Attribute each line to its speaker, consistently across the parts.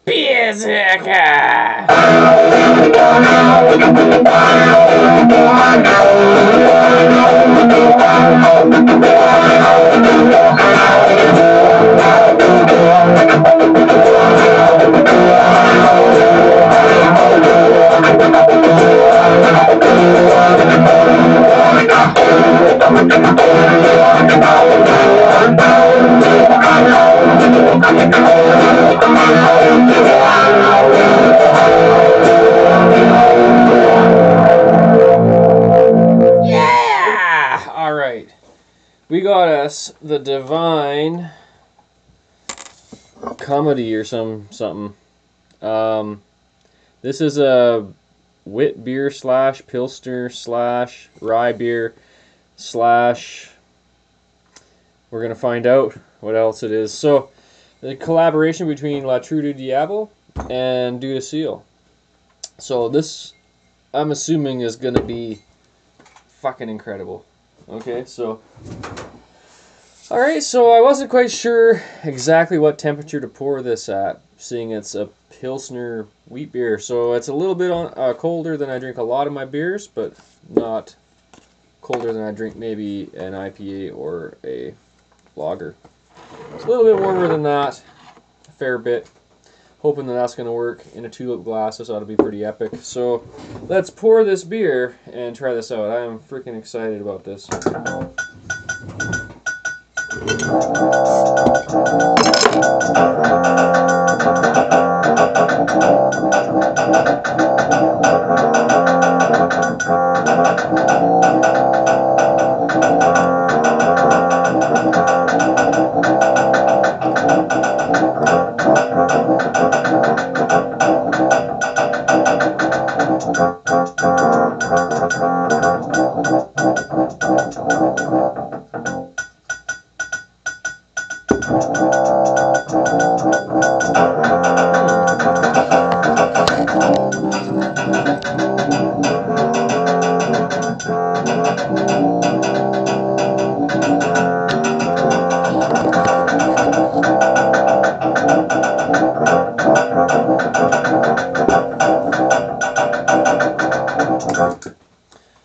Speaker 1: Beerzerker! Yeah! Alright. We got us the divine Comedie or something. This is a wit beer / Pilsner / rye beer / we're going to find out what else it is. So, the collaboration between Trou Du Diable and Dieu du Ciel. So this, I'm assuming, is going to be fucking incredible. Okay, so... Alright, so I wasn't quite sure exactly what temperature to pour this at, seeing it's a Pilsner wheat beer. So it's a little bit colder than I drink a lot of my beers, but not colder than I drink maybe an IPA or a lager. It's a little bit warmer than that, a fair bit. Hoping that that's going to work in a tulip glass. This ought to be pretty epic. So let's pour this beer and try this out. I am freaking excited about this.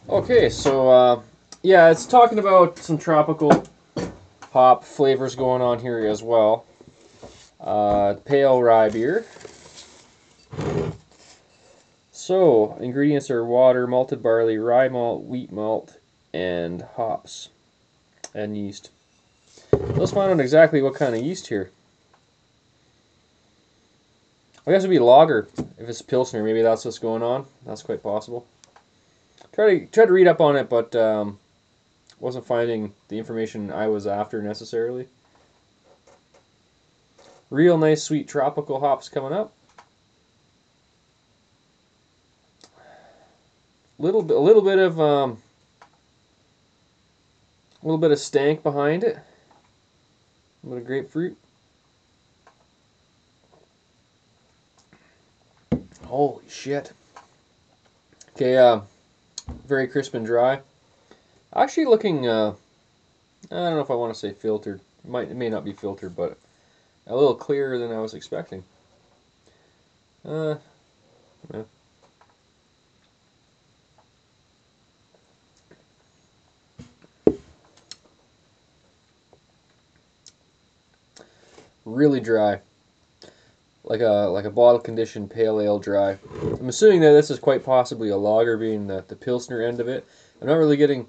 Speaker 1: Okay, so yeah, it's talking about some tropical hop flavors going on here as well. Pale rye beer. So, ingredients are water, malted barley, rye malt, wheat malt, and hops, and yeast. Let's find out exactly what kind of yeast here. I guess it would be lager if it's Pilsner. Maybe that's what's going on. That's quite possible. Tried to read up on it, but wasn't finding the information I was after necessarily. Real nice sweet tropical hops coming up. A little bit of stank behind it. A little bit of grapefruit. Holy shit. Okay, very crisp and dry. Actually looking, I don't know if I want to say filtered. It may not be filtered, but a little clearer than I was expecting. Yeah. Really dry. Like a bottle conditioned pale ale dry. I'm assuming that this is quite possibly a lager, being the Pilsner end of it. I'm not really getting,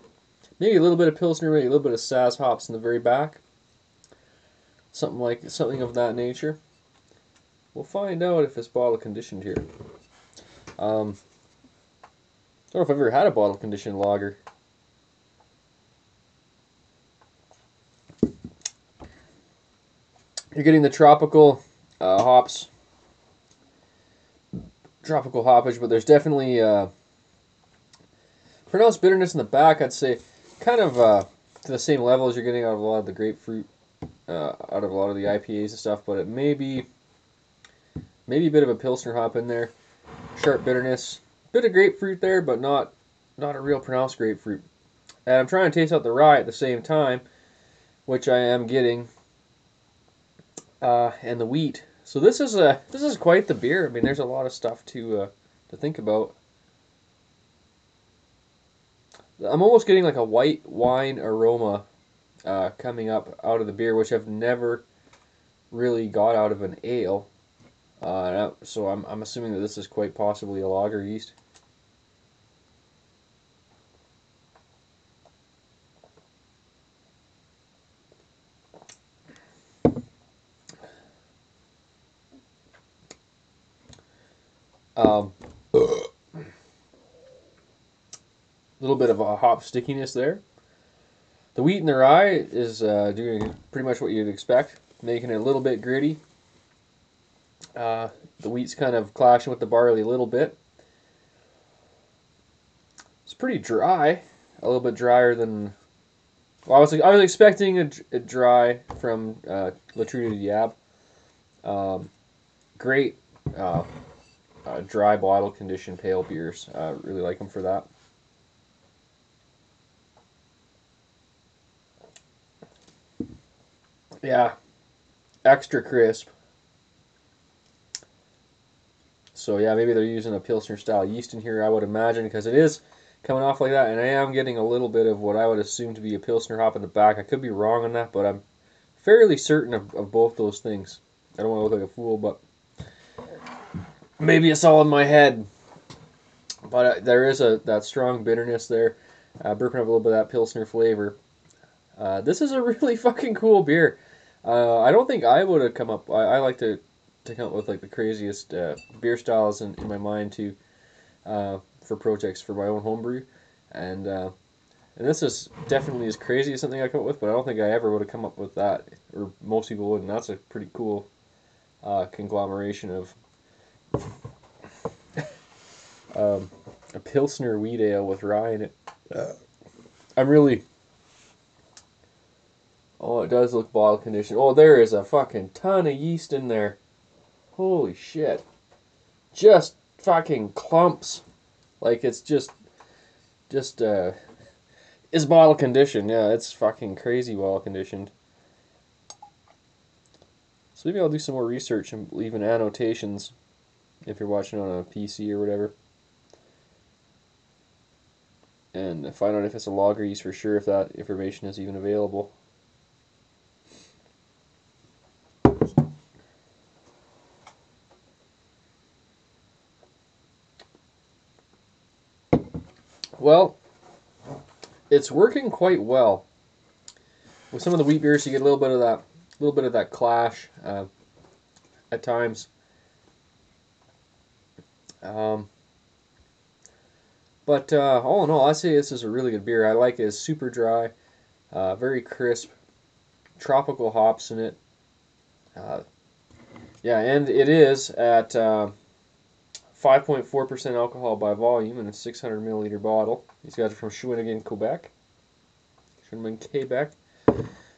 Speaker 1: maybe a little bit of Pilsner, maybe a little bit of Saaz hops in the very back. Something of that nature. We'll find out if it's bottle conditioned here. I don't know if I've ever had a bottle conditioned lager. You're getting the tropical hops, tropical hoppage, but there's definitely pronounced bitterness in the back. I'd say kind of to the same level as you're getting out of a lot of the grapefruit, out of a lot of the IPAs and stuff. But it may be a bit of a Pilsner hop in there. Sharp bitterness, bit of grapefruit there, but not a real pronounced grapefruit. And I'm trying to taste out the rye at the same time, which I am getting, and the wheat. So this is quite the beer. I mean, there's a lot of stuff to think about. I'm almost getting like a white wine aroma coming up out of the beer, which I've never really got out of an ale. So I'm assuming that this is quite possibly a lager yeast. A little bit of a hop stickiness there. The wheat and the rye is doing pretty much what you'd expect, making it a little bit gritty. The wheat's kind of clashing with the barley a little bit. It's pretty dry, a little bit drier than. Well, I was expecting a dry from Trou Du Diable. Great dry bottle conditioned pale beers. Really like them for that. Yeah, extra crisp. So yeah, maybe they're using a Pilsner style yeast in here, I would imagine, because it is coming off like that, and I am getting a little bit of what I would assume to be a Pilsner hop in the back. I could be wrong on that, but I'm fairly certain of both those things. I don't want to look like a fool, but maybe it's all in my head. But there is that strong bitterness there, burping up a little bit of that Pilsner flavor. This is a really fucking cool beer. I don't think I would have come up. I like to come up with like the craziest beer styles in my mind too, for projects for my own homebrew, and this is definitely as crazy as something I come up with. But I don't think I ever would have come up with that, or most people wouldn't. That's a pretty cool conglomeration of a Pilsner wheat ale with rye in it. I'm really. Oh, it does look bottle conditioned. Oh, there is a fucking ton of yeast in there. Holy shit. Just fucking clumps. Like it's just it's bottle conditioned. Yeah, it's fucking crazy bottle conditioned. So maybe I'll do some more research and leave in annotations if you're watching on a PC or whatever. And find out if it's a lager yeast for sure, if that information is even available. Well, it's working quite well. With some of the wheat beers, you get a little bit of that clash at times. But all in all, I say this is a really good beer. I like it. It's super dry, very crisp, tropical hops in it. Yeah, and it is at 5.4% alcohol by volume in a 600 milliliter bottle. These guys are from Shawinigan, Quebec. Quebec.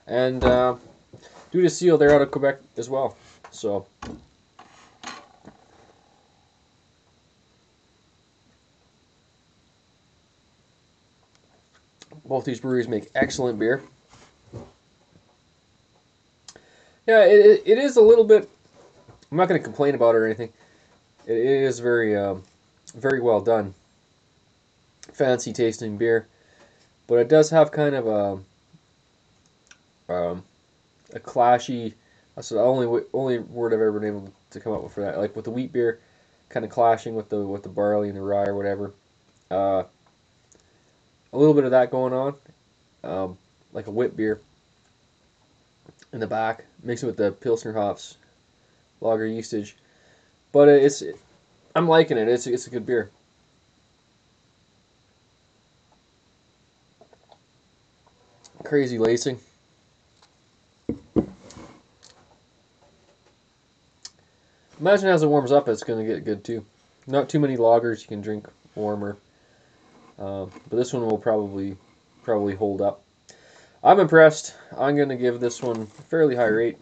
Speaker 1: And Dieu du Ciel, they're out of Quebec as well. So both these breweries make excellent beer. Yeah, it is a little bit. I'm not going to complain about it or anything. It is very well done. Fancy tasting beer, but it does have kind of a clashy. That's the only word I've ever been able to come up with for that. Like with the wheat beer, kind of clashing with the barley and the rye or whatever. A little bit of that going on, like a wit beer in the back, mixing with the Pilsner hops, lager yeastage. But I'm liking it. It's a good beer. Crazy lacing. Imagine as it warms up, it's going to get good too. Not too many lagers you can drink warmer, but this one will probably hold up. I'm impressed. I'm going to give this one a fairly high rate.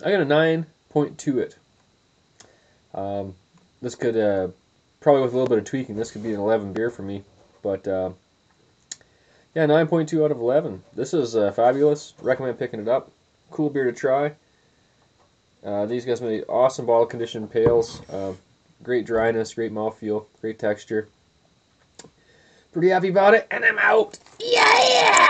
Speaker 1: I got a 9.2 it. this could probably with a little bit of tweaking, this could be an 11 beer for me. But yeah, 9.2 out of 11. This is fabulous. Recommend picking it up. Cool beer to try. These guys make awesome bottle conditioned pails. Great dryness, great mouthfeel, great texture. Pretty happy about it, and I'm out. Yeah!